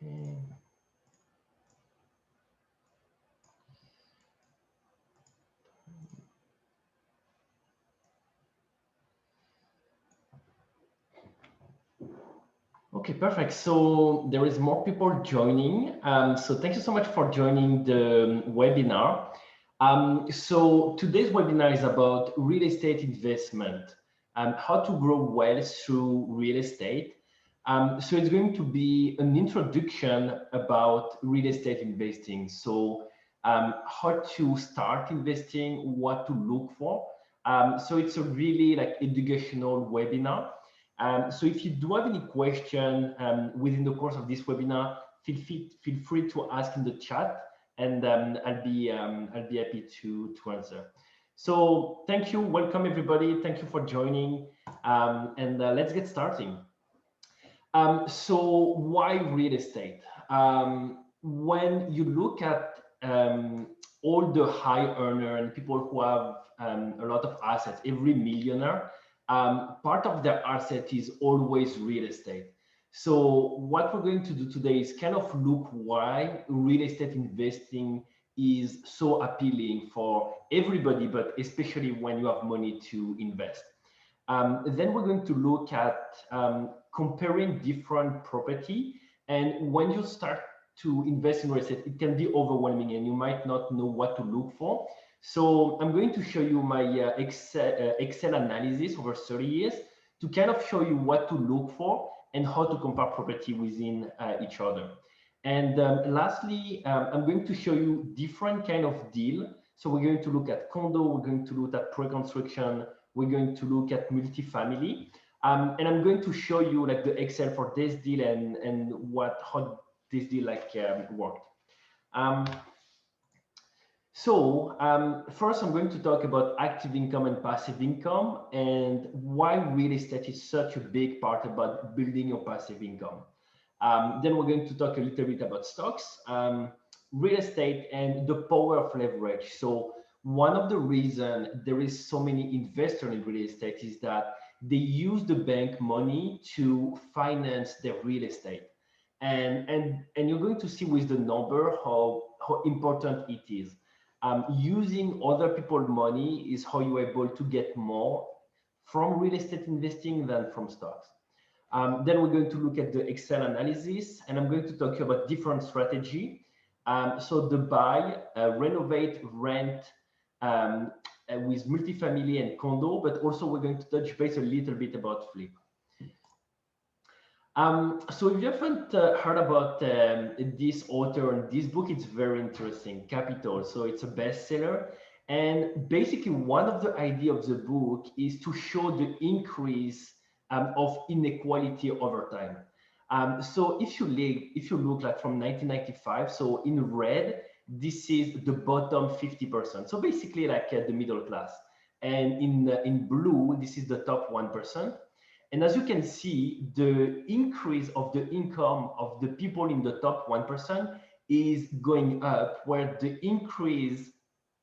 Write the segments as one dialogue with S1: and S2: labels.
S1: Okay. Okay, perfect. So there is more people joining. So thank you so much for joining the webinar. So today's webinar is about real estate investment, how to grow wealth through real estate. So it's going to be an introduction about real estate investing. So how to start investing, what to look for. So it's a really like educational webinar. So if you do have any question within the course of this webinar, feel free to ask in the chat, and I'll be happy to answer. So thank you, welcome everybody. Thank you for joining, and let's get starting. So why real estate? When you look at all the high earner and people who have a lot of assets, every millionaire, part of their asset is always real estate. So what we're going to do today is kind of look why real estate investing is so appealing for everybody, but especially when you have money to invest. Then we're going to look at comparing different property. And when you start to invest in real estate, it can be overwhelming and you might not know what to look for. So I'm going to show you my Excel analysis over 30 years to kind of show you what to look for and how to compare property within each other. And lastly, I'm going to show you different kind of deal. So we're going to look at condo, we're going to look at pre-construction, we're going to look at multifamily. And I'm going to show you like the Excel for this deal and how this deal like worked. First, I'm going to talk about active income and passive income and why real estate is such a big part about building your passive income. Then we're going to talk a little bit about stocks, real estate, and the power of leverage. So one of the reasons there is so many investors in real estate is that they use the bank money to finance their real estate. And you're going to see with the number how important it is. Using other people's money is how you're able to get more from real estate investing than from stocks. Then we're going to look at the Excel analysis, and I'm going to talk about different strategy. So the buy, renovate, rent with multifamily and condo, but also we're going to touch base a little bit about flip. So if you haven't heard about this author and this book, it's very interesting, Capital. So it's a bestseller. And basically one of the ideas of the book is to show the increase of inequality over time. So if you look like from 1995, so in red, this is the bottom 50%. So basically like the middle class. And in blue, this is the top 1%. And as you can see, the increase of the income of the people in the top 1% is going up, where the increase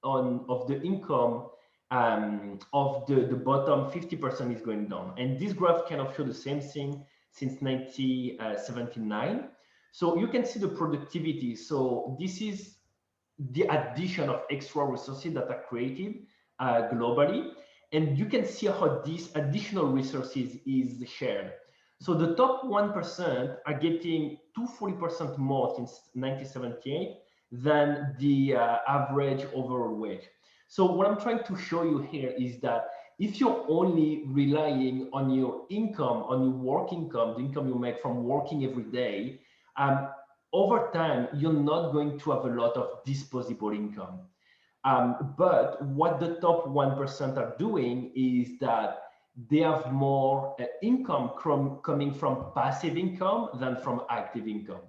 S1: of the income of the bottom 50% is going down. And this graph kind of shows the same thing since 1979. So you can see the productivity. So this is the addition of extra resources that are created globally. And you can see how these additional resources is shared. So the top 1% are getting 240% more since 1978 than the average overall wage. So what I'm trying to show you here is that if you're only relying on your income, on your work income, the income you make from working every day, over time, you're not going to have a lot of disposable income. But what the top 1% are doing is that they have more income coming from passive income than from active income.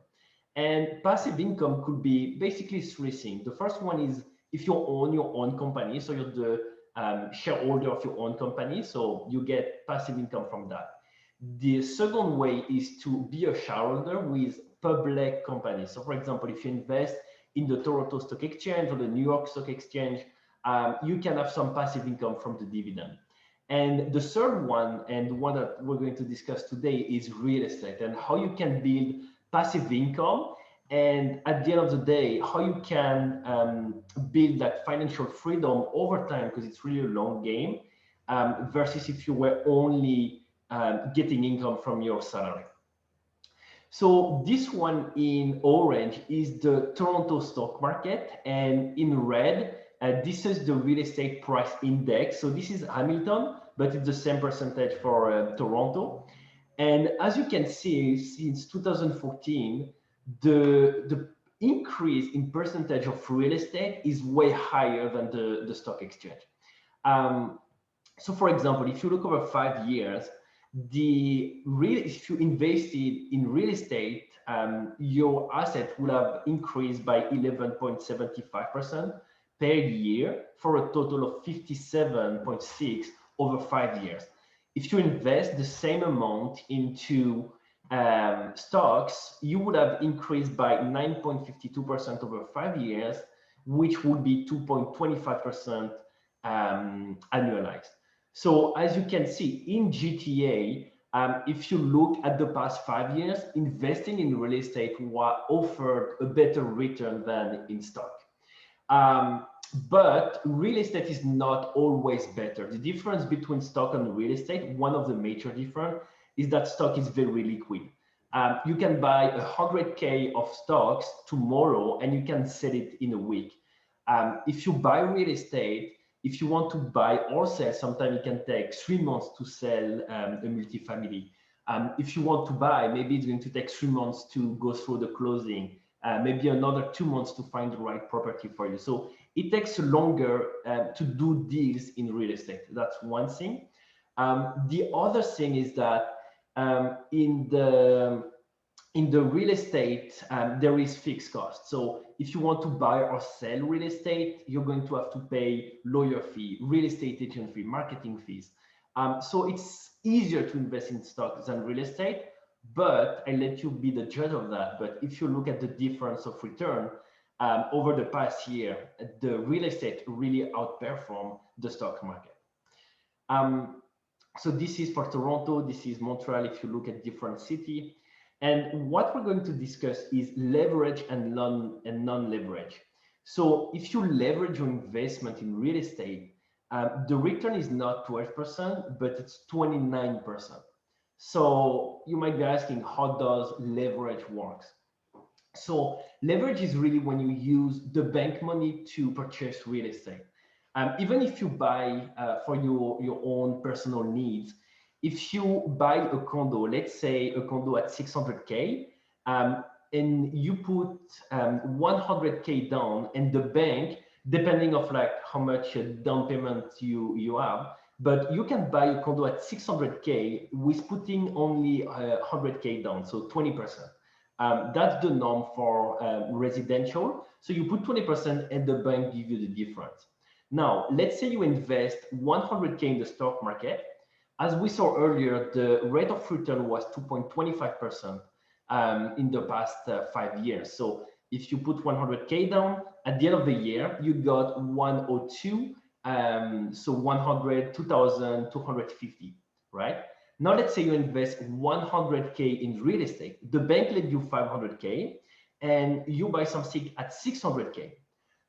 S1: And passive income could be basically three things. The first one is if you own your own company, so you're the shareholder of your own company, so you get passive income from that. The second way is to be a shareholder with public companies. So for example, if you invest in the Toronto Stock Exchange or the New York Stock Exchange, you can have some passive income from the dividend. And the third one, and the one that we're going to discuss today, is real estate and how you can build passive income, and at the end of the day, how you can build that financial freedom over time, because it's really a long game, versus if you were only getting income from your salary. So this one in orange is the Toronto stock market, and in red, this is the real estate price index. So this is Hamilton, but it's the same percentage for Toronto. And as you can see, since 2014, the increase in percentage of real estate is way higher than the stock exchange. Um, so for example, if you look over 5 years, if you invested in real estate, your asset would have increased by 11.75% per year for a total of 57.6 over 5 years. If you invest the same amount into stocks, you would have increased by 9.52% over 5 years, which would be 2.25% annualized. So as you can see in GTA, if you look at the past 5 years, investing in real estate offered a better return than in stock. But real estate is not always better. The difference between stock and real estate, one of the major difference, is that stock is very liquid. You can buy 100K of stocks tomorrow and you can sell it in a week. If you buy real estate, if you want to buy or sell, sometimes it can take 3 months to sell a multifamily. If you want to buy, maybe it's going to take 3 months to go through the closing, maybe another 2 months to find the right property for you. So it takes longer to do deals in real estate. That's one thing. The other thing is that in the real estate, there is fixed cost. So if you want to buy or sell real estate, you're going to have to pay lawyer fee, real estate agent fee, marketing fees. So it's easier to invest in stocks than real estate, but I let you be the judge of that. But if you look at the difference of return over the past year, the real estate really outperformed the stock market. So this is for Toronto, this is Montreal if you look at different city. And what we're going to discuss is leverage and non-leverage. So if you leverage your investment in real estate, the return is not 12%, but it's 29%. So you might be asking, how does leverage work? So leverage is really when you use the bank money to purchase real estate. Even if you buy for your own personal needs, if you buy a condo, let's say a condo at 600K, and you put 100K down, and the bank, depending of like how much down payment you have, but you can buy a condo at 600K with putting only 100K down, so 20%. That's the norm for residential. So you put 20% and the bank give you the difference. Now, let's say you invest 100K in the stock market. As we saw earlier, the rate of return was 2.25% in the past 5 years. So if you put 100K down, at the end of the year, you got 102, so 100, 2,250, right? Now let's say you invest 100K in real estate. The bank lent you 500K and you buy something at 600K.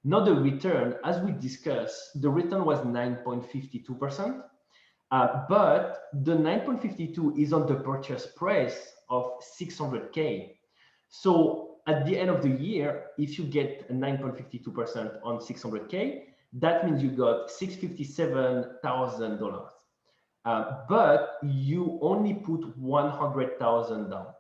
S1: Now the return, as we discussed, the return was 9.52%. But the 9.52 is on the purchase price of 600K. So at the end of the year, if you get 9.52% on 600K, that means you got $657,000. But you only put 100,000 down.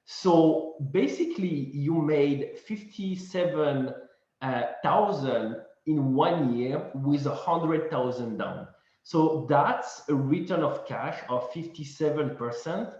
S1: So basically, you made 57,000 in 1 year with 100,000 down. So that's a return of cash of 57%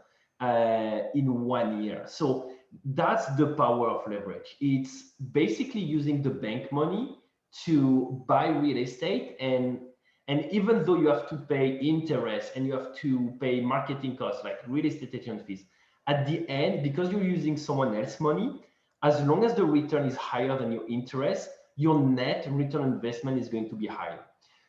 S1: in 1 year. So that's the power of leverage. It's basically using the bank money to buy real estate, and even though you have to pay interest and you have to pay marketing costs like real estate agent fees, at the end, because you're using someone else's money, as long as the return is higher than your interest, your net return on investment is going to be higher.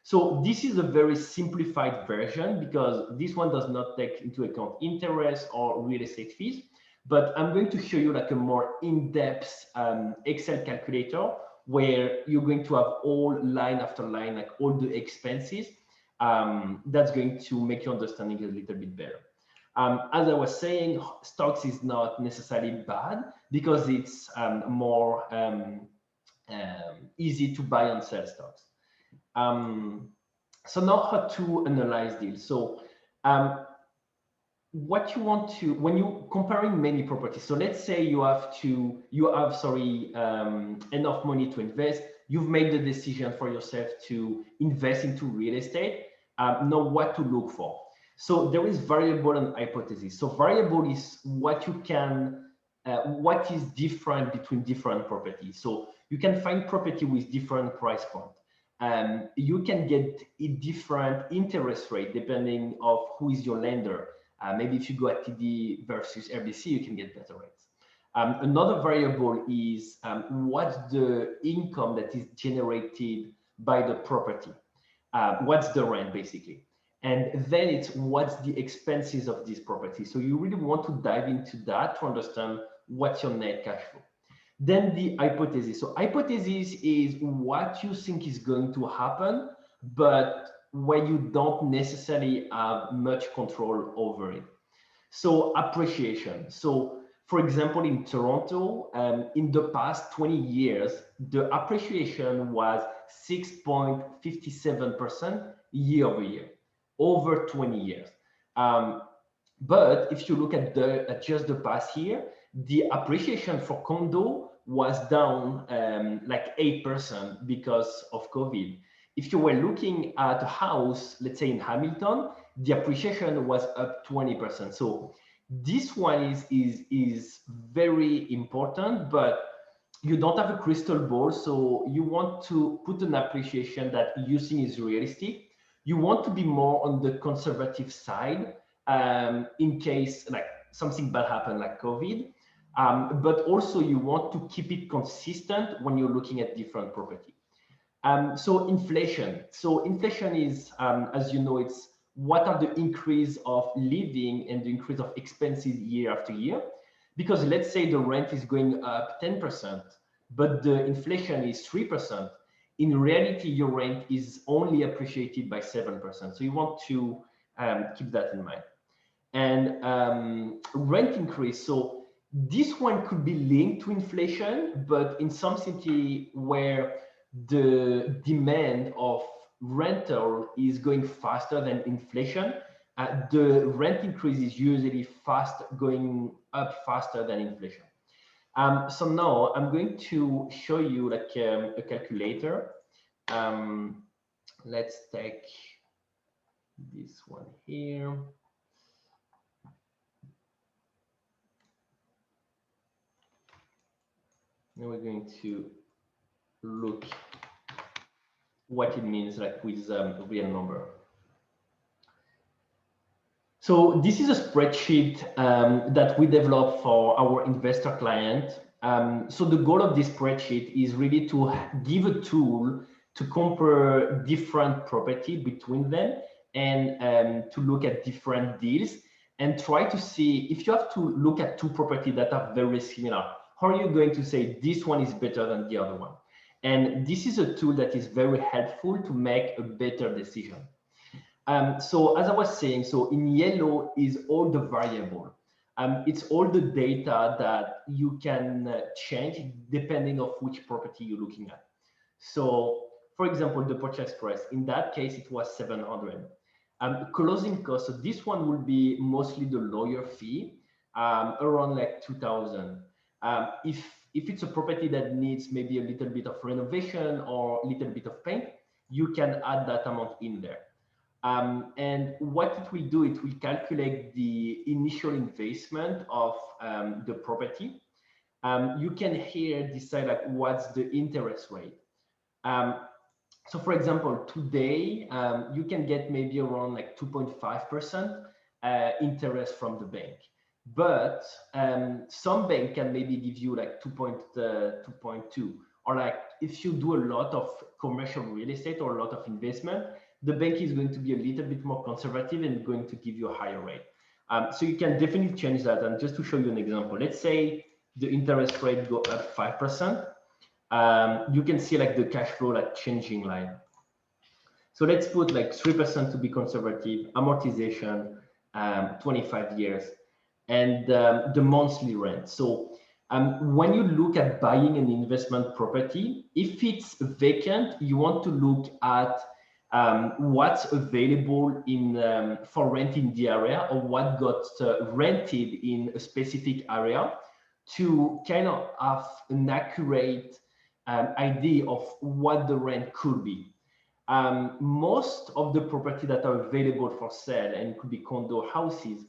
S1: So this is a very simplified version because this one does not take into account interest or real estate fees. but I'm going to show you like a more in-depth Excel calculator where you're going to have all line after line, like all the expenses. That's going to make your understanding a little bit better. As I was saying, stocks is not necessarily bad because it's more easy to buy and sell stocks. So now how to analyze deals. So what you want to, when you comparing many properties, so let's say you have enough money to invest, you've made the decision for yourself to invest into real estate, know what to look for. So there is variable and hypothesis. So variable is what you can, what is different between different properties. So you can find property with different price point. You can get a different interest rate depending of who is your lender. Maybe if you go at TD versus RBC, you can get better rates. Another variable is what's the income that is generated by the property. What's the rent basically. And then it's what's the expenses of this property. So you really want to dive into that to understand what's your net cash flow. Then the hypothesis. So hypothesis is what you think is going to happen, but where you don't necessarily have much control over it. So appreciation. So for example, in Toronto, in the past 20 years, the appreciation was 6.57% year over year, over 20 years. But if you look at just the past year, the appreciation for condo was down like 8% because of COVID. If you were looking at a house, let's say in Hamilton, the appreciation was up 20%. So this one is very important, but you don't have a crystal ball. So you want to put an appreciation that you think is realistic. You want to be more on the conservative side in case like something bad happened like COVID. But also you want to keep it consistent when you're looking at different property. So inflation. So inflation is, as you know, it's what are the increase of living and the increase of expenses year after year. Because let's say the rent is going up 10%, but the inflation is 3%. In reality, your rent is only appreciated by 7%. So you want to keep that in mind. And rent increase. So this one could be linked to inflation, but in some city where the demand of rental is going faster than inflation, the rent increase is usually going up faster than inflation. So now I'm going to show you like a calculator. Let's take this one here. Now we're going to look what it means like with a real number. So this is a spreadsheet that we developed for our investor client. So the goal of this spreadsheet is really to give a tool to compare different property between them and to look at different deals and try to see if you have to look at two properties that are very similar, how are you going to say this one is better than the other one? And this is a tool that is very helpful to make a better decision. So as I was saying, so in yellow is all the variable. It's all the data that you can change depending of which property you're looking at. So for example, the purchase price, in that case, it was 700. Closing cost, so this one will be mostly the lawyer fee, around like 2,000. If it's a property that needs maybe a little bit of renovation or a little bit of paint, you can add that amount in there. And what it will do, it will calculate the initial investment of the property. You can here decide like what's the interest rate. So for example, today you can get maybe around like 2.5% interest from the bank. But some bank can maybe give you like 2.2, or like if you do a lot of commercial real estate or a lot of investment, the bank is going to be a little bit more conservative and going to give you a higher rate. So you can definitely change that. And just to show you an example, let's say the interest rate go up 5%. You can see like the cash flow like changing line. So let's put like 3% to be conservative, amortization, 25 years, and the monthly rent. So when you look at buying an investment property, if it's vacant, you want to look at what's available in for rent in the area, or what got rented in a specific area, to kind of have an accurate idea of what the rent could be. Most of the property that are available for sale, and it could be condo houses,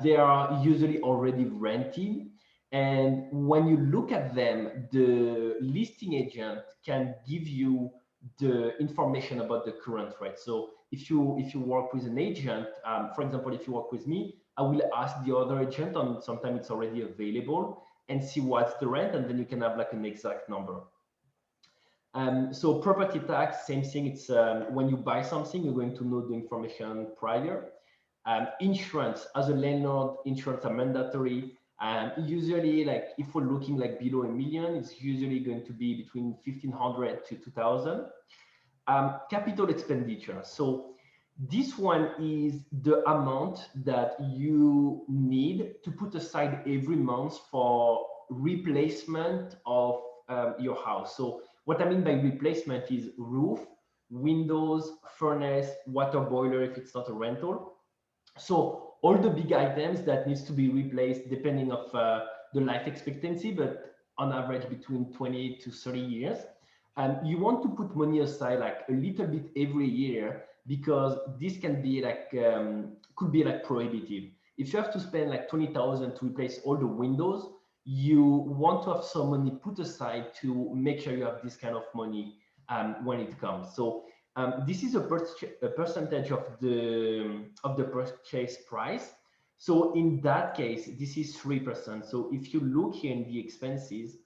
S1: they are usually already rented. And when you look at them, the listing agent can give you the information about the current rate. So if you work with an agent, for example, if you work with me, I will ask the other agent, and sometimes it's already available, and see what's the rent, and then you can have like an exact number. So property tax, same thing. It's when you buy something, you're going to know the information prior. Insurance, as a landlord, insurance are mandatory. Usually, like if we're looking like below $1 million, it's usually going to be between 1,500 to 2,000. Capital expenditure. So this one is the amount that you need to put aside every month for replacement of your house. So what I mean by replacement is roof, windows, furnace, water boiler if it's not a rental. So all the big items that needs to be replaced depending of the life expectancy, but on average between 20 to 30 years. And you want to put money aside like a little bit every year, because this can be like could be like prohibitive. If you have to spend like 20,000 to replace all the windows, you want to have some money put aside to make sure you have this kind of money when it comes. So this is a percentage of the purchase price. So in that case, this is 3%. So if you look here in the expenses,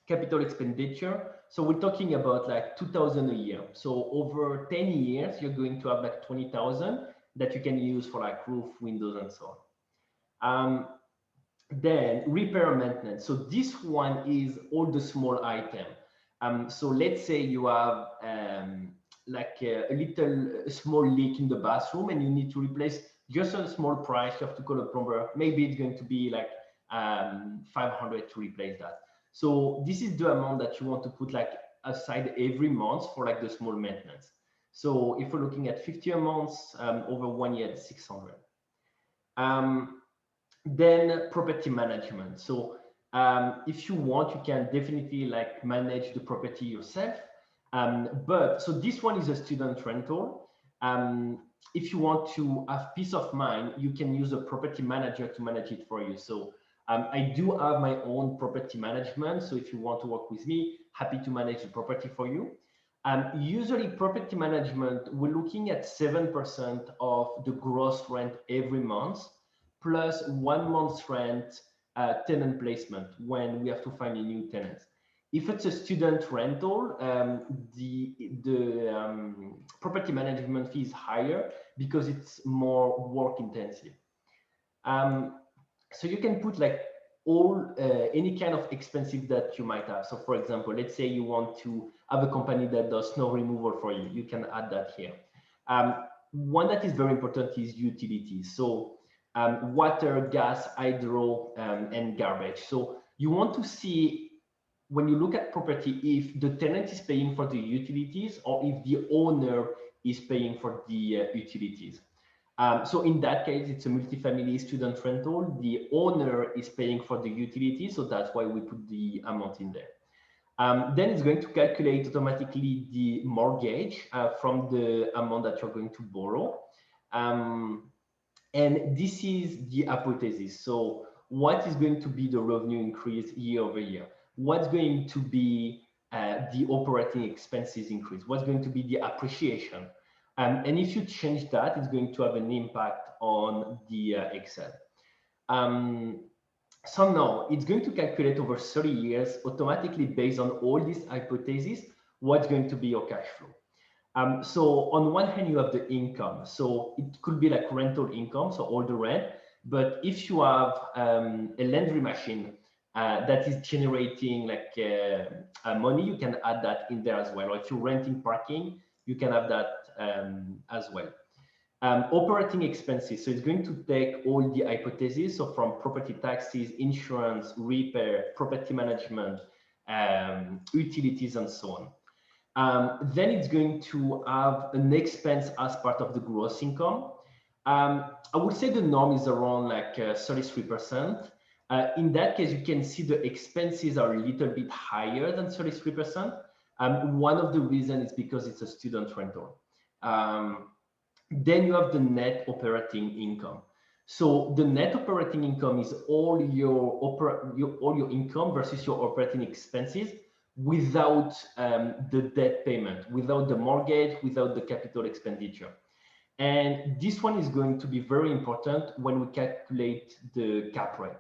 S1: capital expenditure, so we're talking about like 2,000 a year. So over 10 years, you're going to have like 20,000 that you can use for like roof, windows, and so on. Then repair and maintenance. So this one is all the small item. So let's say you have like a small leak in the bathroom, and you need to replace just a small price. You have to call a plumber. Maybe it's going to be like 500 to replace that. So this is the amount that you want to put like aside every month for like the small maintenance. So if we're looking at 50 a month, over 1 year, 600. Then property management. So if you want, you can definitely like manage the property yourself. But so this one is a student rental. If you want to have peace of mind, you can use a property manager to manage it for you. So I do have my own property management. So if you want to work with me, happy to manage the property for you. Usually property management, we're looking at 7% of the gross rent every month, plus 1 month's rent tenant placement when we have to find a new tenant. If it's a student rental, the property management fee is higher because it's more work intensive. So you can put like all any kind of expensive that you might have. So for example, let's say you want to have a company that does snow removal for you, you can add that here. One that is very important is utilities. So water, gas, hydro, and garbage. So you want to see, when you look at property, if the tenant is paying for the utilities or if the owner is paying for the utilities. So in that case, it's a multifamily student rental. The owner is paying for the utilities, so that's why we put the amount in there. Then it's going to calculate automatically the mortgage from the amount that you're going to borrow. And this is the hypothesis. So what is going to be the revenue increase year over year? What's going to be the operating expenses increase? What's going to be the appreciation? And if you change that, it's going to have an impact on the Excel. So now it's going to calculate over 30 years automatically based on all these hypotheses, what's going to be your cash flow. So on one hand, you have the income. So it could be like rental income, so all the rent. But if you have a laundry machine that is generating like money, you can add that in there as well. Or if you're renting parking, you can have that as well. Operating expenses. So it's going to take all the hypotheses. So from property taxes, insurance, repair, property management, utilities, and so on. Then it's going to have an expense as part of the gross income. I would say the norm is around like 33%. In that case, you can see the expenses are a little bit higher than 33%. One of the reasons is because it's a student rental. Then you have the net operating income. So the net operating income is all your income versus your operating expenses without the debt payment, without the mortgage, without the capital expenditure. And this one is going to be very important when we calculate the cap rate.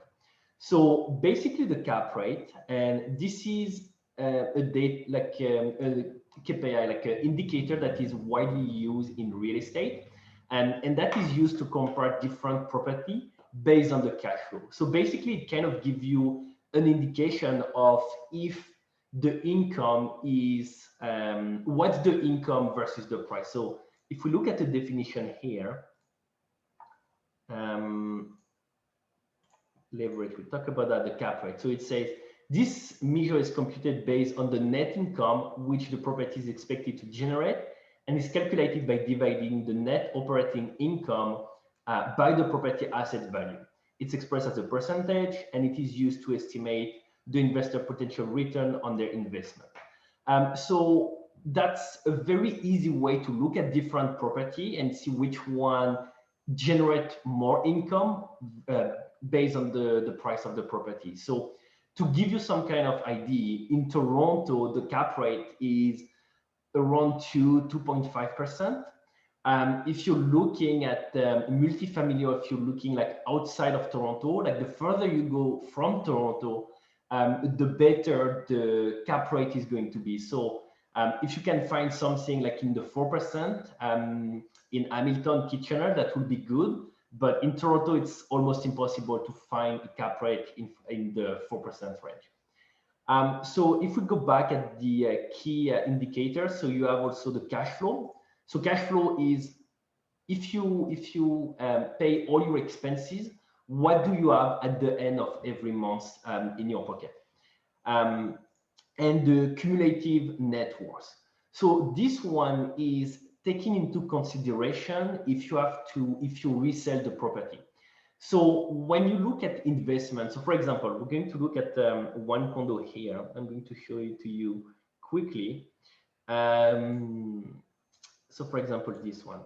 S1: So basically the cap rate, and this is a date like a KPI, like an indicator that is widely used in real estate. And that is used to compare different property based on the cash flow. So basically it kind of gives you an indication of if the income is, what's the income versus the price. So if we look at the definition here, leverage, we talk about that, the cap rate. So it says this measure is computed based on the net income which the property is expected to generate and is calculated by dividing the net operating income by the property asset value. It's expressed as a percentage and it is used to estimate the investor potential return on their investment. So that's a very easy way to look at different property and see which one generate more income based on the price of the property. So to give you some kind of idea, in Toronto, the cap rate is around 2.5%. If you're looking at multifamily, or if you're looking like outside of Toronto, like the further you go from Toronto, the better the cap rate is going to be. So if you can find something like in the 4%, in Hamilton, Kitchener, that would be good. But in Toronto, it's almost impossible to find a cap rate in the 4% range. So if we go back at the key indicators, so you have also the cash flow. So cash flow is if you pay all your expenses, what do you have at the end of every month in your pocket? And the cumulative net worth. So this one is taking into consideration if you resell the property. So when you look at investment, so for example, we're going to look at one condo here. I'm going to show it to you quickly. So for example, this one.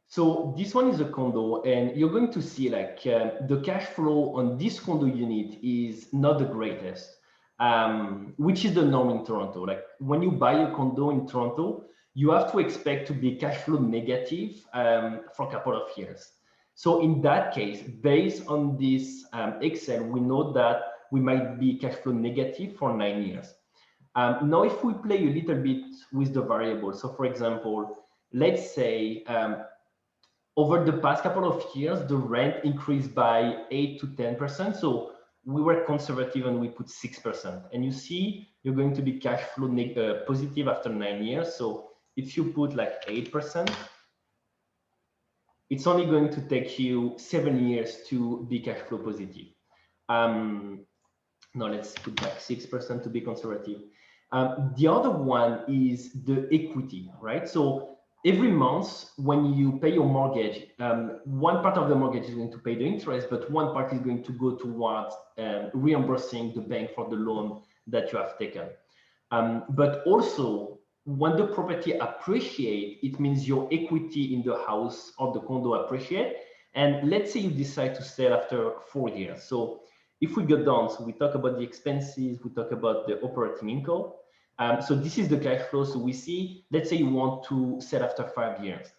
S1: So this one is a condo, and you're going to see like the cash flow on this condo unit is not the greatest, which is the norm in Toronto. Like when you buy a condo in Toronto, you have to expect to be cash flow negative for a couple of years. So in that case, based on this Excel, we know that we might be cash flow negative for 9 years. Now, if we play a little bit with the variables, so for example, let's say over the past couple of years, the rent increased by 8 to 10%. So we were conservative and we put 6%. And you see, you're going to be cash flow positive after 9 years. So if you put like 8%, it's only going to take you 7 years to be cash flow positive. Now let's put back 6% to be conservative. The other one is the equity, right? So every month when you pay your mortgage, one part of the mortgage is going to pay the interest, but one part is going to go towards reimbursing the bank for the loan that you have taken. But also, when the property appreciates, it means your equity in the house or the condo appreciate. And let's say you decide to sell after 4 years. So if we go down, so we talk about the expenses, we talk about the operating income. So this is the cash flow. So we see, let's say you want to sell after 5 years.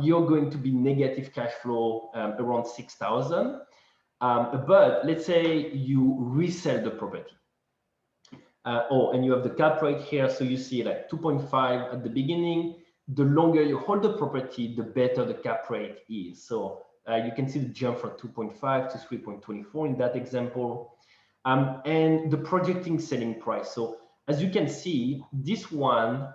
S1: You're going to be negative cash flow around 6,000. But let's say you resell the property. Oh, and you have the cap rate here. So you see like 2.5 at the beginning. The longer you hold the property, the better the cap rate is. So you can see the jump from 2.5 to 3.24 in that example. And the projecting selling price. So as you can see, this one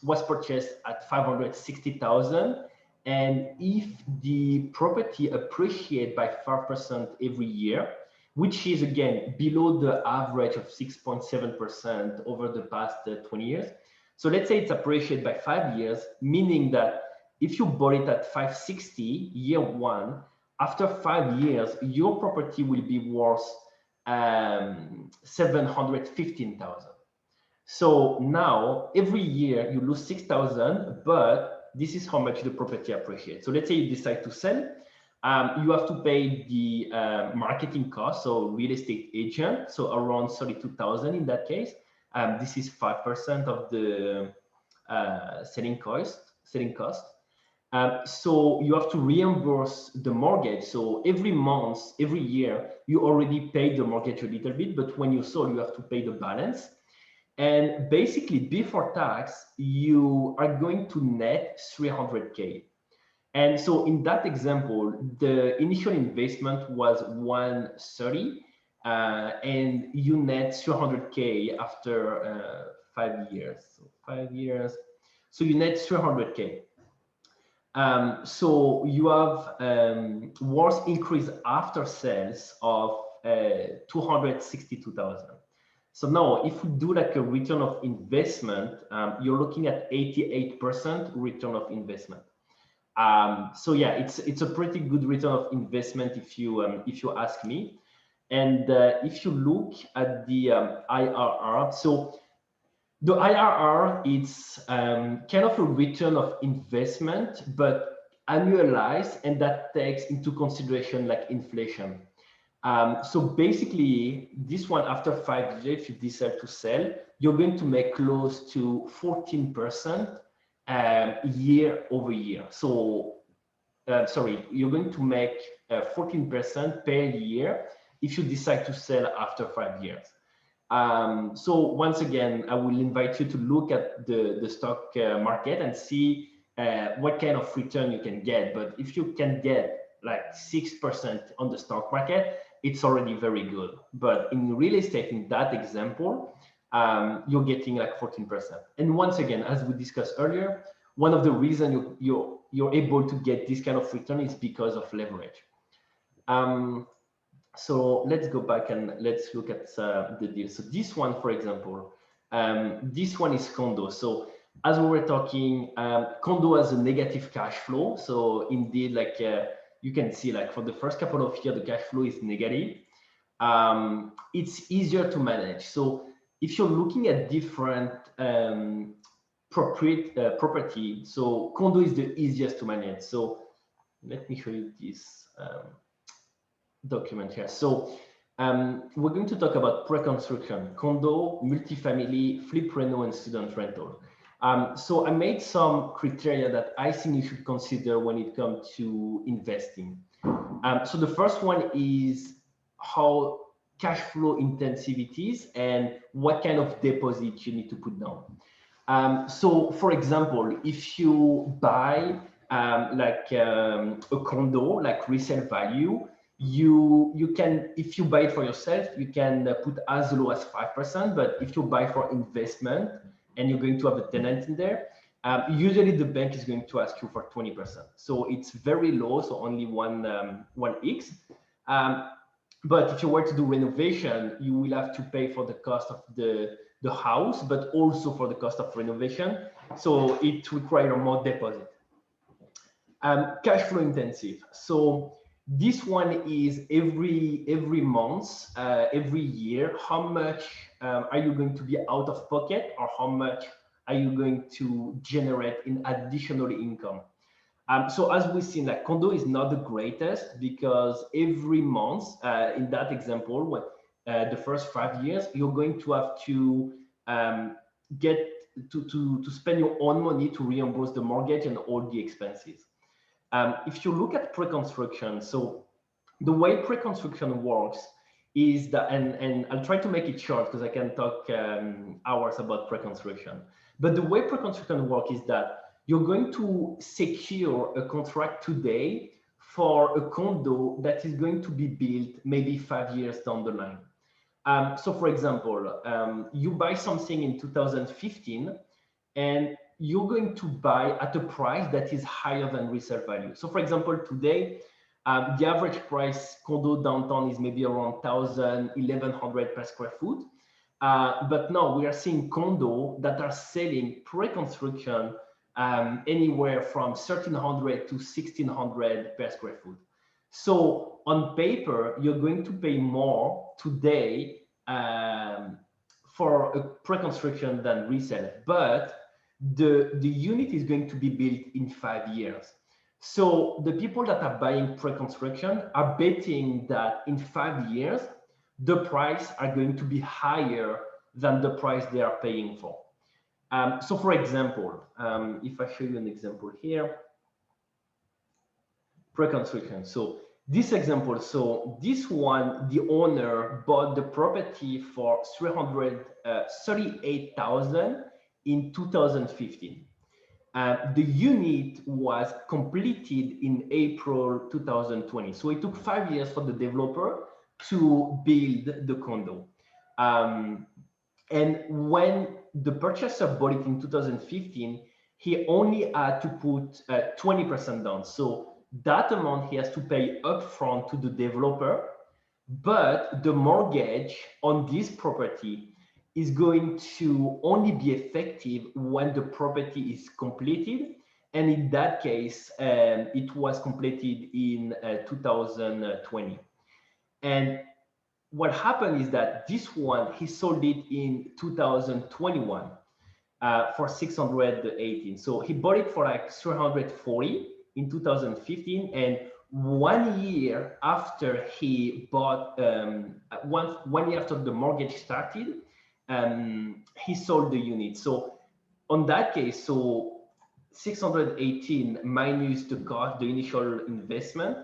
S1: was purchased at 560,000. And if the property appreciates by 5% every year, which is again below the average of 6.7% over the past 20 years. So let's say it's appreciated by 5 years, meaning that if you bought it at 560 year one, after 5 years, your property will be worth 715,000. So now every year you lose 6,000, but this is how much the property appreciates. So let's say you decide to sell, you have to pay the marketing cost, so real estate agent, so around 32,000 in that case. This is 5% of the selling cost. So you have to reimburse the mortgage. So every month, every year, you already paid the mortgage a little bit, but when you sold, you have to pay the balance. And basically, before tax, you are going to net 300K. And so in that example, the initial investment was 130, and you net 300K after 5 years. So 5 years. So you net 300K. So you have worth increase after sales of 262,000. So now if we do like a return of investment, you're looking at 88% return of investment. So yeah, it's a pretty good return of investment if you ask me. And if you look at the IRR, so the IRR, it's kind of a return of investment, but annualized, and that takes into consideration like inflation. So basically, this one after 5 years, if you decide to sell, you're going to make close to 14% year over year. So, sorry, you're going to make 14% per year if you decide to sell after 5 years. So once again, I will invite you to look at the stock market and see what kind of return you can get. But if you can get like 6% on the stock market, it's already very good. But in real estate, in that example, you're getting like 14%. And once again, as we discussed earlier, one of the reasons you're able to get this kind of return is because of leverage. So let's go back and let's look at the deal. So this one, for example, this one is Condo. So as we were talking, Condo has a negative cash flow. So indeed, like you can see, like for the first couple of years, the cash flow is negative. It's easier to manage. So if you're looking at different property, so Condo is the easiest to manage. So let me show you this document here. So we're going to talk about pre-construction, condo, multifamily, flip reno, and student rental. So I made some criteria that I think you should consider when it comes to investing. So the first one is how cash flow intensive it is and what kind of deposit you need to put down. So for example, if you buy a condo, like resale value, you can, if you buy it for yourself, you can put as low as 5%, but if you buy for investment and you're going to have a tenant in there, usually the bank is going to ask you for 20%. So it's very low, so only 1x. But if you were to do renovation, you will have to pay for the cost of the house, but also for the cost of renovation. So it requires more deposit. Cash flow intensive. So this one is every month, every year, how much are you going to be out of pocket, or how much are you going to generate in additional income? So as we've seen, like condo is not the greatest, because every month, in that example, when the first 5 years, you're going to have to get to spend your own money to reimburse the mortgage and all the expenses. If you look at pre-construction, so the way pre-construction works is that, and I'll try to make it short because I can talk hours about pre-construction. But the way pre-construction work is that you're going to secure a contract today for a condo that is going to be built maybe 5 years down the line. So for example, you buy something in 2015 and you're going to buy at a price that is higher than resale value. So for example, today, the average price condo downtown is maybe around 1,000, 1,100 per square foot. But now we are seeing condo that are selling pre-construction anywhere from 1,300 to 1,600 per square foot. So on paper, you're going to pay more today for a pre-construction than resale, but the unit is going to be built in 5 years. So the people that are buying pre-construction are betting that in 5 years, the price are going to be higher than the price they are paying for. So for example, if I show you an example here, pre-construction. So this example, so this one, the owner bought the property for 338,000 in 2015. The unit was completed in April 2020. So it took 5 years for the developer to build the condo. And when the purchaser bought it in 2015, he only had to put 20% down. So that amount he has to pay upfront to the developer, but the mortgage on this property is going to only be effective when the property is completed. And in that case, it was completed in 2020. And what happened is that this one, he sold it in 2021 for 618. So he bought it for like 340 in 2015. And 1 year after he bought, 1 year after the mortgage started, he sold the unit. So on that case, so 618 minus the cost, the initial investment,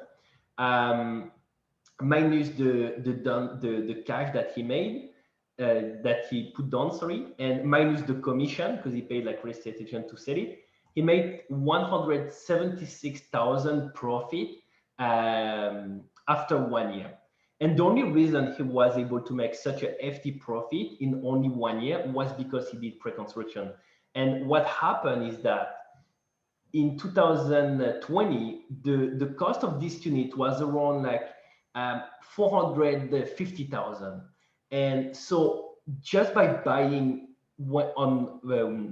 S1: minus the cash that he made, that he put down, sorry, and minus the commission because he paid like real estate agent to sell it. He made 176,000 profit after 1 year. And the only reason he was able to make such a hefty profit in only 1 year was because he did pre-construction. And what happened is that in 2020, the cost of this unit was around like 450,000. And so just by buying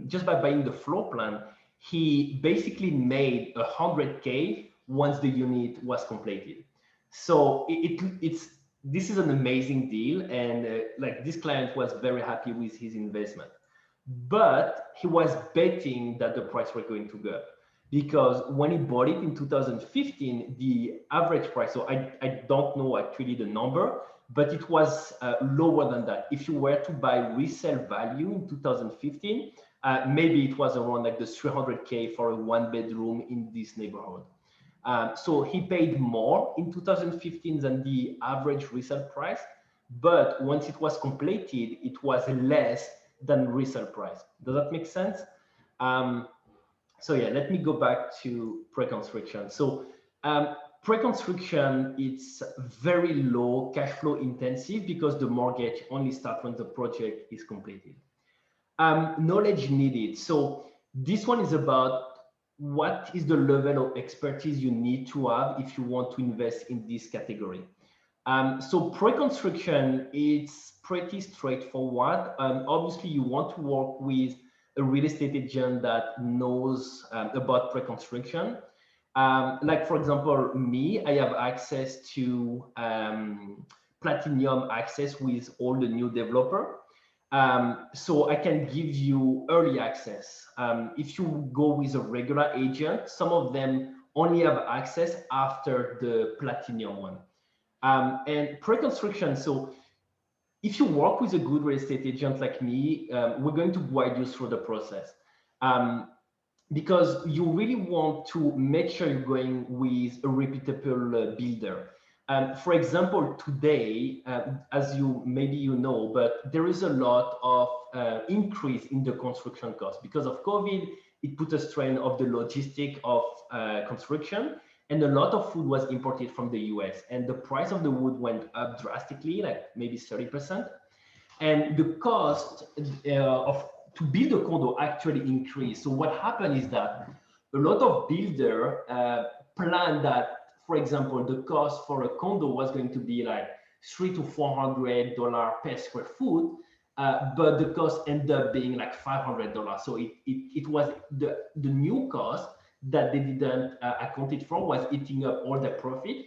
S1: just by buying the floor plan, he basically made 100K once the unit was completed. So this is an amazing deal, and like this client was very happy with his investment, but he was betting that the price was going to go up because when he bought it in 2015, the average price, so I don't know actually the number, but it was lower than that. If you were to buy resale value in 2015, maybe it was around like the 300K for a 1 bedroom in this neighborhood. So he paid more in 2015 than the average resale price, but once it was completed, it was less than resale price. Does that make sense? So yeah, let me go back to pre-construction. So pre-construction, it's very low cash flow intensive because the mortgage only starts when the project is completed. Knowledge needed. So this one is about what is the level of expertise you need to have if you want to invest in this category. So pre-construction, it's pretty straightforward. Obviously, you want to work with a real estate agent that knows about pre-construction. Like for example, me, I have access to platinum access with all the new developer. So I can give you early access. If you go with a regular agent, some of them only have access after the platinum one. And pre-construction, so if you work with a good real estate agent like me, we're going to guide you through the process. Because you really want to make sure you're going with a reputable builder. For example, today, as maybe you know, but there is a lot of increase in the construction cost because of COVID. It put a strain of the logistic of construction, and a lot of food was imported from the US, and the price of the wood went up drastically, like maybe 30%. And the cost of to build a condo actually increased. So what happened is that a lot of builder planned that, for example, the cost for a condo was going to be like $300 to $400 per square foot, but the cost ended up being like $500. So it was the new cost that they didn't account it for was eating up all the profit,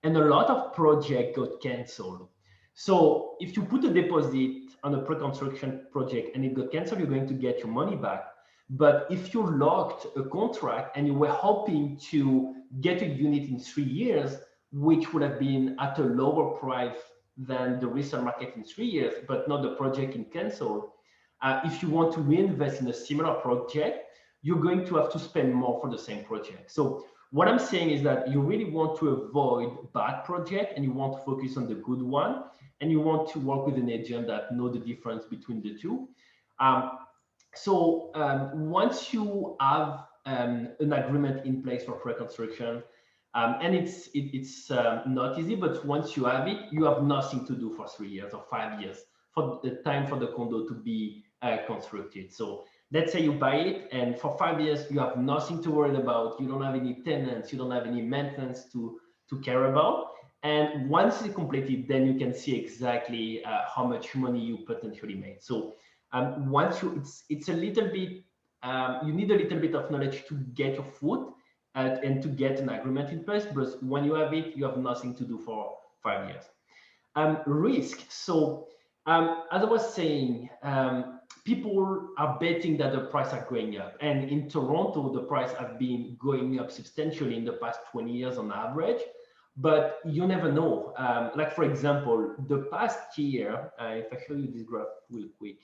S1: and a lot of projects got canceled. So if you put a deposit on a pre-construction project and it got canceled, you're going to get your money back. But if you locked a contract and you were hoping to get a unit in 3 years, which would have been at a lower price than the resale market in 3 years, but not the project in cancel, if you want to reinvest in a similar project, you're going to have to spend more for the same project. So what I'm saying is that you really want to avoid bad project and you want to focus on the good one, and you want to work with an agent that know the difference between the two. Once you have an agreement in place for pre-construction, and it's not easy, but once you have it, you have nothing to do for 3 years or 5 years for the time for the condo to be constructed. So let's say you buy it, and for 5 years you have nothing to worry about. You don't have any tenants, you don't have any maintenance to care about. And once it's completed, then you can see exactly how much money you potentially made. So once it's a little bit, you need a little bit of knowledge to get your foot and to get an agreement in place. But when you have it, you have nothing to do for 5 years. Risk. So as I was saying, people are betting that the price are going up. And in Toronto, the price have been going up substantially in the past 20 years on average. But you never know. Like for example, the past year, if I show you this graph real quick.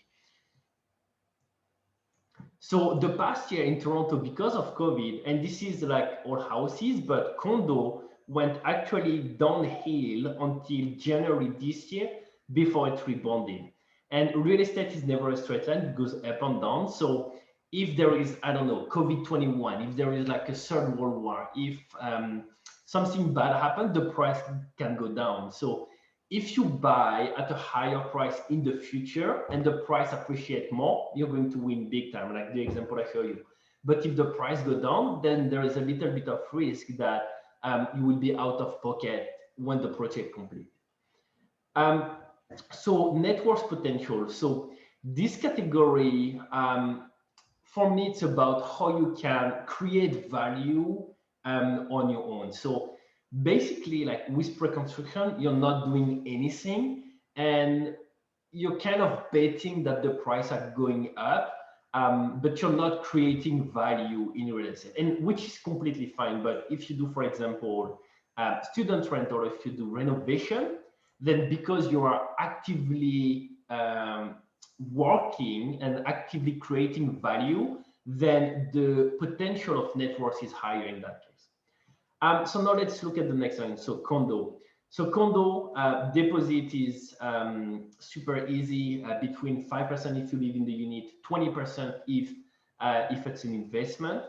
S1: So the past year in Toronto, because of COVID, and this is like all houses, but condo went actually downhill until January this year before it rebounded. And real estate is never a straight line, it goes up and down. So if there is, I don't know, COVID-21, if there is like a third world war, if something bad happens, the price can go down. So if you buy at a higher price in the future and the price appreciate more, you're going to win big time, like the example I show you. But if the price go down, then there is a little bit of risk that you will be out of pocket when the project complete. So net worth potential. So this category, for me, it's about how you can create value on your own. So basically, like with pre-construction, you're not doing anything and you're kind of betting that the price are going up, but you're not creating value in real estate, and which is completely fine. But if you do, for example, student rental, or if you do renovation, then because you are actively working and actively creating value, then the potential of net worth is higher in that case. So now let's look at the next one. So condo. So condo deposit is super easy, between 5% if you live in the unit, 20% if it's an investment.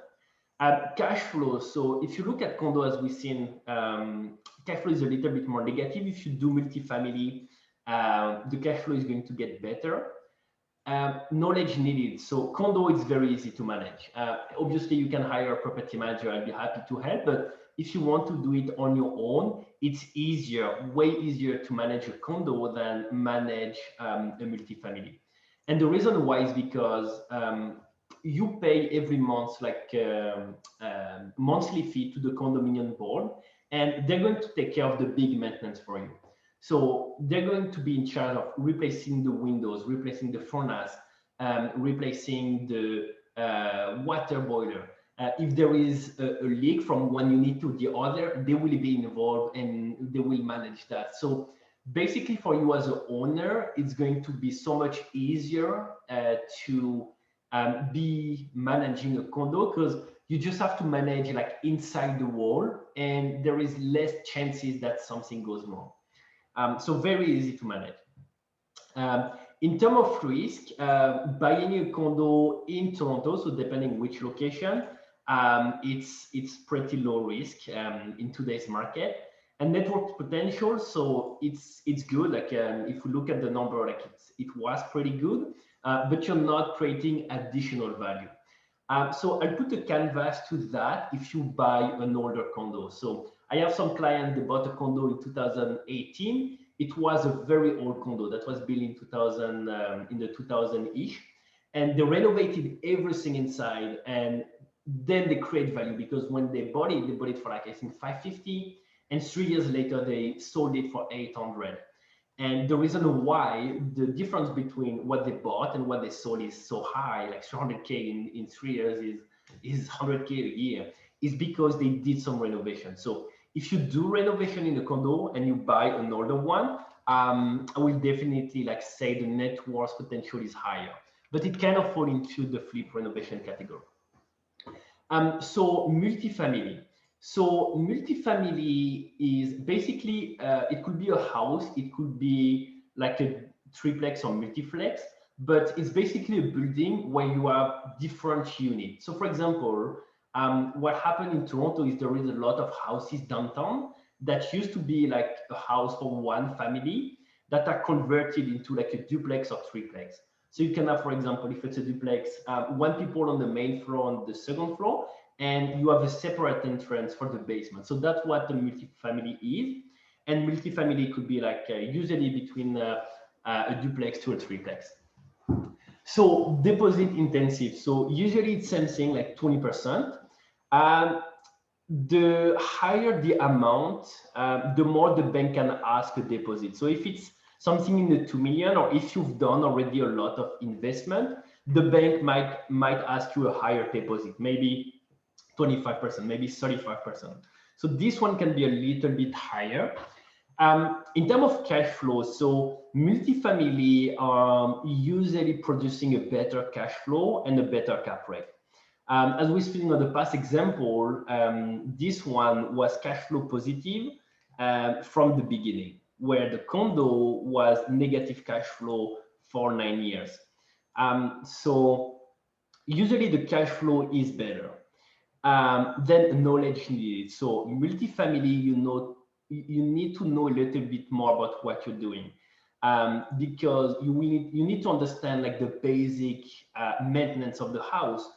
S1: Cash flow. So if you look at condo, as we've seen, cash flow is a little bit more negative. If you do multifamily, the cash flow is going to get better. Knowledge needed. So condo is very easy to manage. Obviously, you can hire a property manager. I'd be happy to help. But if you want to do it on your own, it's easier, way easier to manage a condo than manage a multifamily. And the reason why is because you pay every month like monthly fee to the condominium board, and they're going to take care of the big maintenance for you. So they're going to be in charge of replacing the windows, replacing the furnace, replacing the water boiler. If there is a leak from one unit to the other, they will be involved and they will manage that. So basically for you as an owner, it's going to be so much easier to be managing a condo, because You just have to manage like inside the wall, and there is less chances that something goes wrong. So very easy to manage. In terms of risk, buying a condo in Toronto, so depending which location, it's pretty low risk in today's market. And network potential, so it's good. Like if we look at the number, like it was pretty good, but you're not creating additional value. So I'll put a canvas to that if you buy an older condo. So I have some clients that bought a condo in 2018. It was a very old condo that was built in 2000, in the 2000-ish, and they renovated everything inside, and then they create value because when they bought it for like I think 550, and 3 years later they sold it for 800. And the reason why the difference between what they bought and what they sold is so high, like 300K in 3 years is 100K a year, is because they did some renovation. So if you do renovation in a condo and you buy an older one, I will definitely like say the net worth potential is higher, but it kind of fall into the flip renovation category. So multifamily. So multifamily is basically, it could be a house, it could be like a triplex or multiplex, but it's basically a building where you have different units. So for example, what happened in Toronto is there is a lot of houses downtown that used to be like a house for one family that are converted into like a duplex or triplex. So you can have, for example, if it's a duplex, one people on the main floor, on the second floor, and you have a separate entrance for the basement. So that's what the multifamily is. And multifamily could be like usually between a duplex to a triplex. So deposit intensive. So usually it's something like 20%. The higher the amount, the more the bank can ask a deposit. So if it's something in the 2 million, or if you've done already a lot of investment, the bank might ask you a higher deposit, maybe 25%, maybe 35%. So this one can be a little bit higher. In terms of cash flow, so multifamily are usually producing a better cash flow and a better cap rate. As we speaking on the past example, this one was cash flow positive from the beginning, where the condo was negative cash flow for 9 years. So usually the cash flow is better. Then knowledge needed. So multifamily, you need to know a little bit more about what you're doing, because you need to understand like the basic maintenance of the house.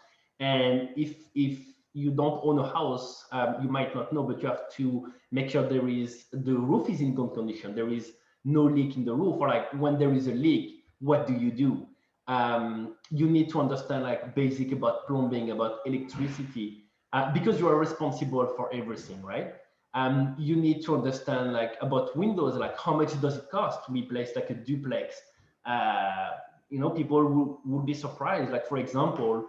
S1: And if you don't own a house, you might not know, but you have to make sure the roof is in good condition. There is no leak in the roof, or like when there is a leak, what do? You need to understand like basic about plumbing, about electricity, because you are responsible for everything, right? You need to understand like about windows, like how much does it cost to replace like a duplex? People would be surprised. Like for example,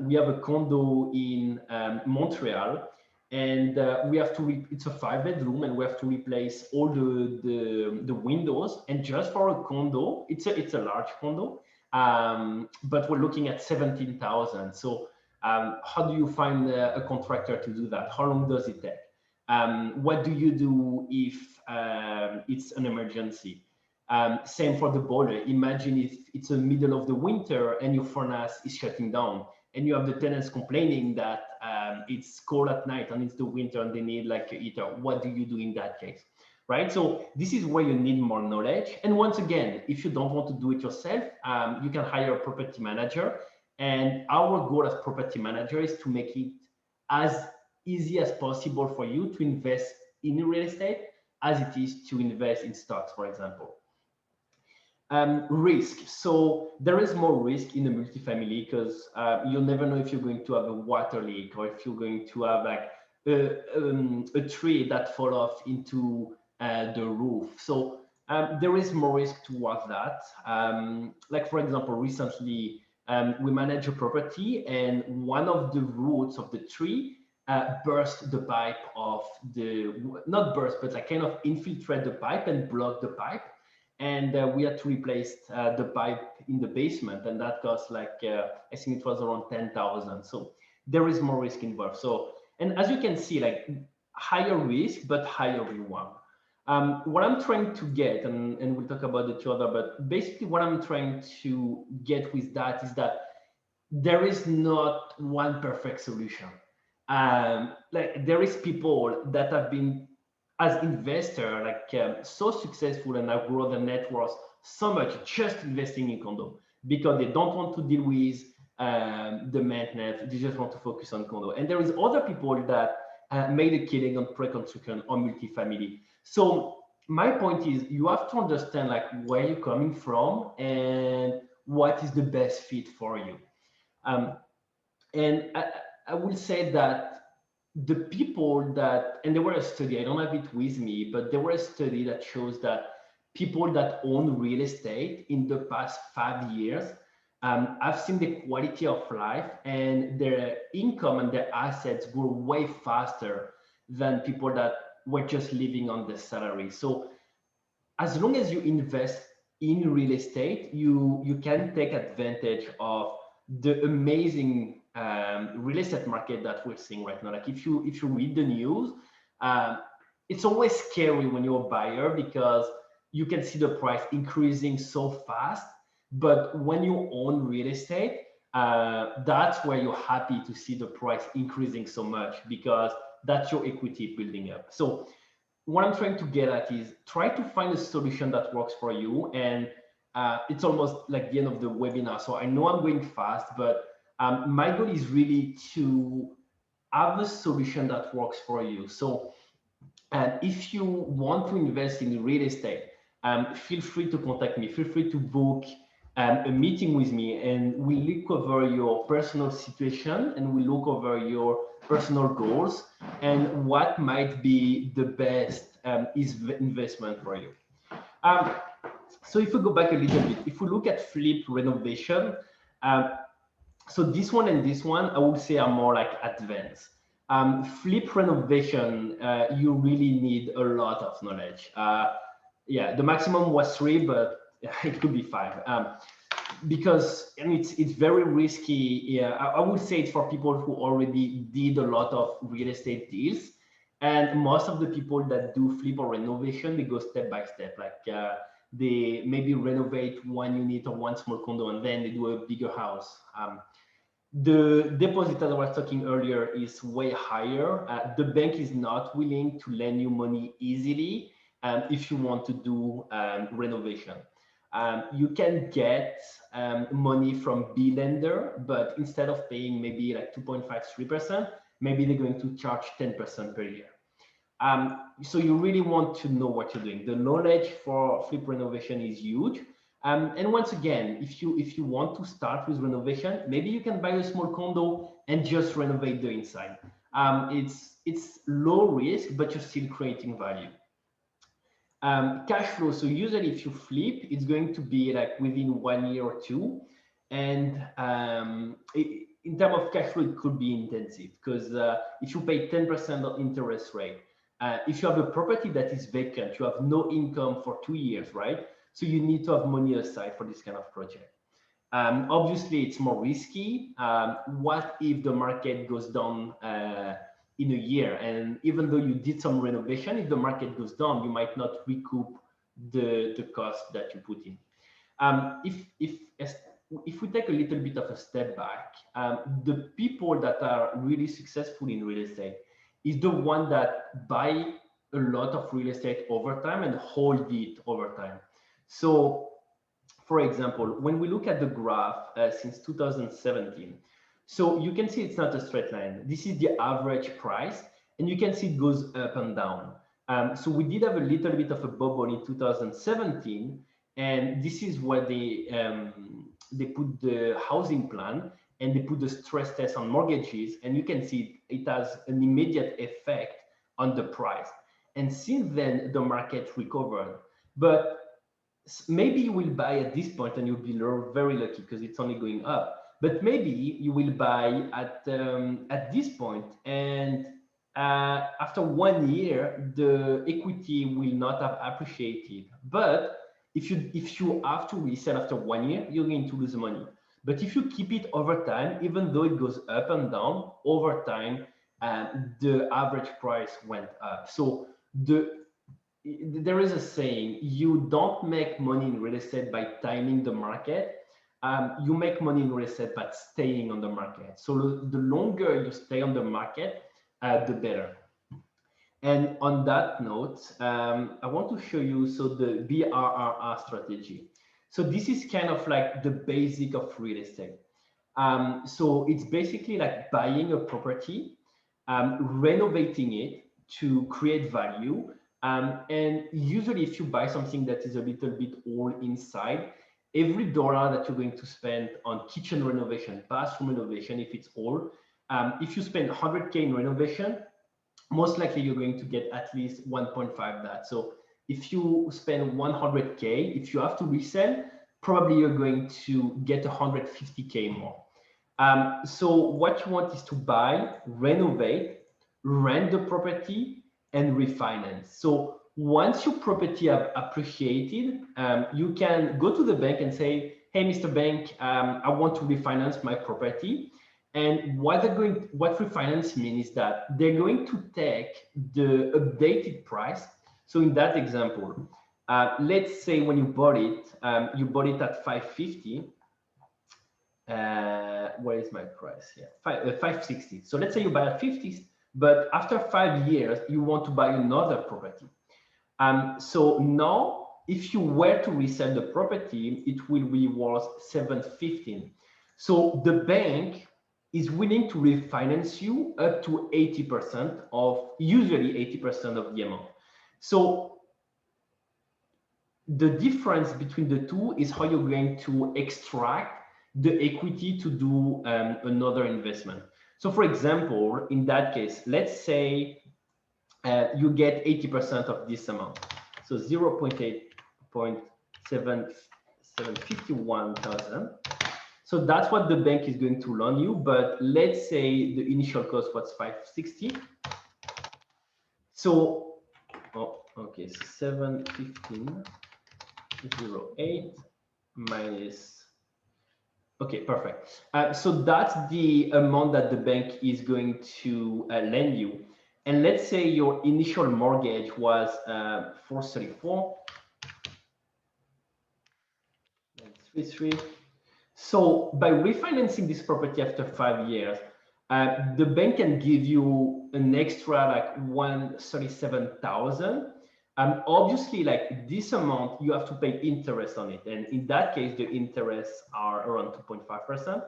S1: we have a condo in Montreal, and we have to it's a 5-bedroom, and we have to replace all the windows. And just for a condo, it's a large condo, but we're looking at 17,000. So how do you find a contractor to do that? How long does it take? What do you do if it's an emergency? Same for the boiler. Imagine if it's the middle of the winter and your furnace is shutting down, and you have the tenants complaining that it's cold at night and it's the winter and they need like a heater. What do you do in that case? Right? So this is where you need more knowledge. And once again, if you don't want to do it yourself, you can hire a property manager. And our goal as property manager is to make it as easy as possible for you to invest in real estate as it is to invest in stocks, for example. Risk. So there is more risk in the multifamily because you'll never know if you're going to have a water leak, or if you're going to have like a tree that fall off into the roof. So there is more risk towards that. Like for example, recently we managed a property, and one of the roots of the tree burst the pipe of not burst, but like kind of infiltrate the pipe and block the pipe. And we had to replace the pipe in the basement, and that cost like I think it was around 10,000. So there is more risk involved. So, and as you can see, like higher risk but higher reward. What I'm trying to get, and we'll talk about the two other, but basically what I'm trying to get with that is that there is not one perfect solution. Like there is people that have been as investor so successful and have grown their net worth so much just investing in condo because they don't want to deal with the maintenance. They just want to focus on condo. And there is other people that made a killing on pre-construction or multifamily. So my point is you have to understand like where you're coming from and what is the best fit for you. Um, and I will say that the people that, and there were a study, I don't have it with me, but there were a study that shows that people that own real estate in the past 5 years have seen the quality of life and their income and their assets grow way faster than people that were just living on the salary. So as long as you invest in real estate, you can take advantage of the amazing real estate market that we're seeing right now. Like if you read the news, um, it's always scary when you're a buyer because you can see the price increasing so fast. But when you own real estate, that's where you're happy to see the price increasing so much because that's your equity building up. So what I'm trying to get at is try to find a solution that works for you. And it's almost like the end of the webinar. So I know I'm going fast, but my goal is really to have a solution that works for you. So if you want to invest in real estate, feel free to contact me. Feel free to book a meeting with me, and we look over your personal situation and we look over your personal goals and what might be the best investment for you. Um, so if we go back a little bit, if we look at flip renovation, um, so this one and this one, I would say are more like advanced. Flip renovation, you really need a lot of knowledge. Yeah, the maximum was 3, but it could be 5. Because and it's very risky. Yeah, I would say it's for people who already did a lot of real estate deals. And most of the people that do flip or renovation, they go step by step. They maybe renovate one unit or one small condo, and then they do a bigger house. The deposit that I was talking earlier is way higher. The bank is not willing to lend you money easily if you want to do renovation. You can get money from B lender, but instead of paying maybe like 2.5, 3%, maybe they're going to charge 10% per year. So you really want to know what you're doing. The knowledge for flip renovation is huge. And once again, if you want to start with renovation, maybe you can buy a small condo and just renovate the inside. It's low risk, but you're still creating value. Cash flow. So usually, if you flip, it's going to be like within 1 year or 2, and in terms of cash flow, it could be intensive because if you pay 10% of interest rate, if you have a property that is vacant, you have no income for 2 years, right? So you need to have money aside for this kind of project. Obviously, it's more risky. What if the market goes down in a year? And even though you did some renovation, if the market goes down, you might not recoup the cost that you put in. If we take a little bit of a step back, the people that are really successful in real estate is the one that buy a lot of real estate over time and hold it over time. So, for example, when we look at the graph since 2017, so you can see it's not a straight line. This is the average price, and you can see it goes up and down. So we did have a little bit of a bubble in 2017, and this is where they put the housing plan and they put the stress test on mortgages, and you can see it has an immediate effect on the price. And since then, the market recovered. But maybe you will buy at this point and you'll be very lucky because it's only going up. But maybe you will buy at this point, and after 1 year, the equity will not have appreciated. But if you have to resell after 1 year, you're going to lose money. But if you keep it over time, even though it goes up and down, over time, the average price went up. So there is a saying, you don't make money in real estate by timing the market. You make money in real estate by staying on the market. So the longer you stay on the market, the better. And on that note, I want to show you the BRRR strategy. So this is kind of like the basic of real estate. So it's basically like buying a property, renovating it to create value. And usually if you buy something that is a little bit old inside, every dollar that you're going to spend on kitchen renovation, bathroom renovation, if it's old, if you spend 100K in renovation, most likely you're going to get at least 1.5 that. So if you spend 100K, if you have to resell, probably you're going to get 150K more. So what you want is to buy, renovate, rent the property, and refinance. So once your property have appreciated, you can go to the bank and say, hey, Mr. Bank, I want to refinance my property. And what refinance means is that they're going to take the updated price. So in that example, let's say when you bought it at 550. Where is my price here? 560. So let's say you buy at 50, but after 5 years, you want to buy another property. So now, if you were to resell the property, it will be worth 715. So the bank is willing to refinance you up to 80% of, usually 80% of the amount. So the difference between the two is how you're going to extract the equity to do another investment. So for example, in that case, let's say you get 80% of this amount. So 0.8.751,000. So that's what the bank is going to loan you. But let's say the initial cost was 560. So, okay, 715.08 minus. Okay, perfect. So that's the amount that the bank is going to lend you. And let's say your initial mortgage was 434. 33. So by refinancing this property after 5 years, the bank can give you an extra like 137,000. Obviously, like this amount, you have to pay interest on it. And in that case, the interests are around 2.5%.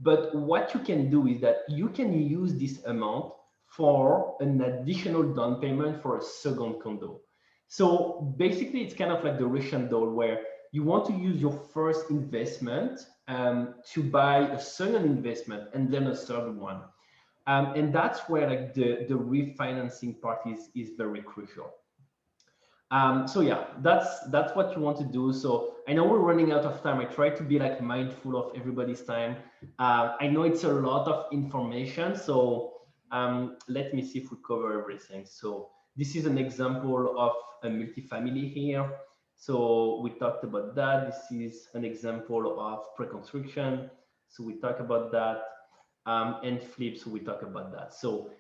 S1: But what you can do is that you can use this amount for an additional down payment for a second condo. So basically, it's kind of like the Russian doll where you want to use your first investment to buy a second investment and then a third one. And that's where like the refinancing part is very crucial. So yeah, that's what you want to do. So I know we're running out of time. I try to be like mindful of everybody's time. I know it's a lot of information. So let me see if we cover everything. So this is an example of a multifamily here. So we talked about that. This is an example of pre-construction. So we talk about that, and flip. So we talk about that. So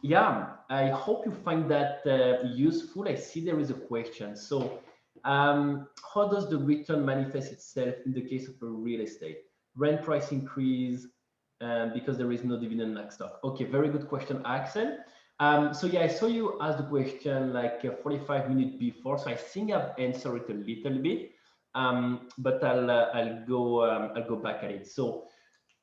S1: yeah, I hope you find that useful. I see there is a question. So how does the return manifest itself in the case of a real estate? Rent price increase because there is no dividend like stock. Okay, very good question, Axel. So yeah, I saw you ask the question like 45 minutes before, so I think I've answered it a little bit, but I'll go back at it. So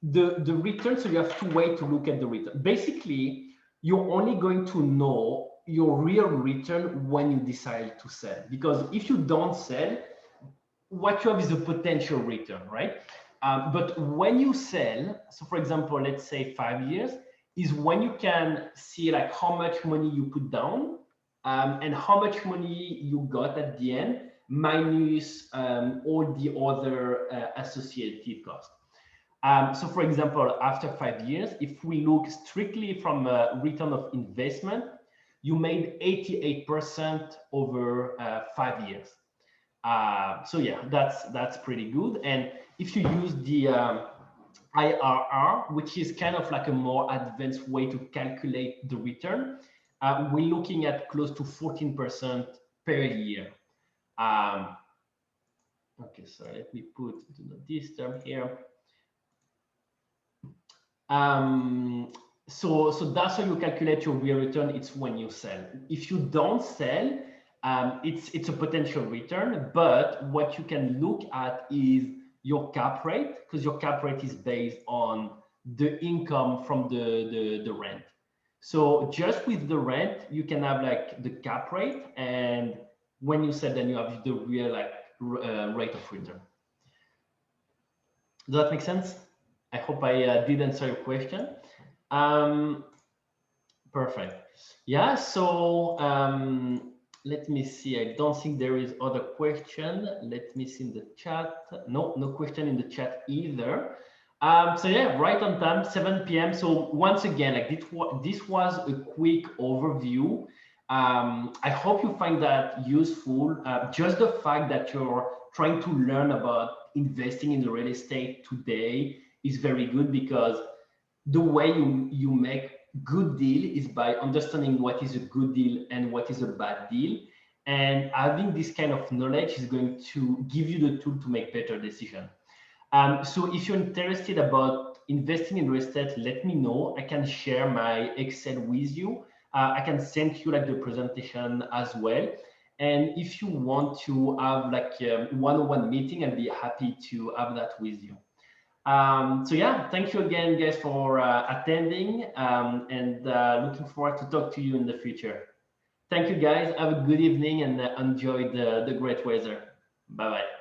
S1: the return, so you have two ways to look at the return. Basically, you're only going to know your real return when you decide to sell, because if you don't sell, what you have is a potential return, right? But when you sell, so for example, let's say 5 years, is when you can see like how much money you put down and how much money you got at the end, minus all the other associated costs. So for example, after 5 years, if we look strictly from a return of investment, you made 88% over 5 years. So yeah, that's pretty good. And if you use the IRR, which is kind of like a more advanced way to calculate the return, we're looking at close to 14% per year. Okay, so let me put this term here. So that's how you calculate your real return. It's when you sell. If you don't sell, it's a potential return. But what you can look at is your cap rate, because your cap rate is based on the income from the rent. So just with the rent, you can have like the cap rate, and when you sell, then you have the real like rate of return. Does that make sense? I hope I did answer your question. Um, Perfect. Yeah, so let me see. I don't think there is other question. Let me see in the chat. No, no question in the chat either. So yeah, right on time, 7 p.m. So once again, like this was a quick overview. I hope you find that useful. Just the fact that you're trying to learn about investing in the real estate today is very good, because the way you make good deal is by understanding what is a good deal and what is a bad deal. And having this kind of knowledge is going to give you the tool to make better decisions. So if you're interested about investing in real estate, let me know. I can share my Excel with you. I can send you like the presentation as well. And if you want to have like a one-on-one meeting, I'd be happy to have that with you. So yeah, thank you again, guys, for attending, and looking forward to talk to you in the future. Thank you, guys. Have a good evening and enjoy the great weather. Bye-bye.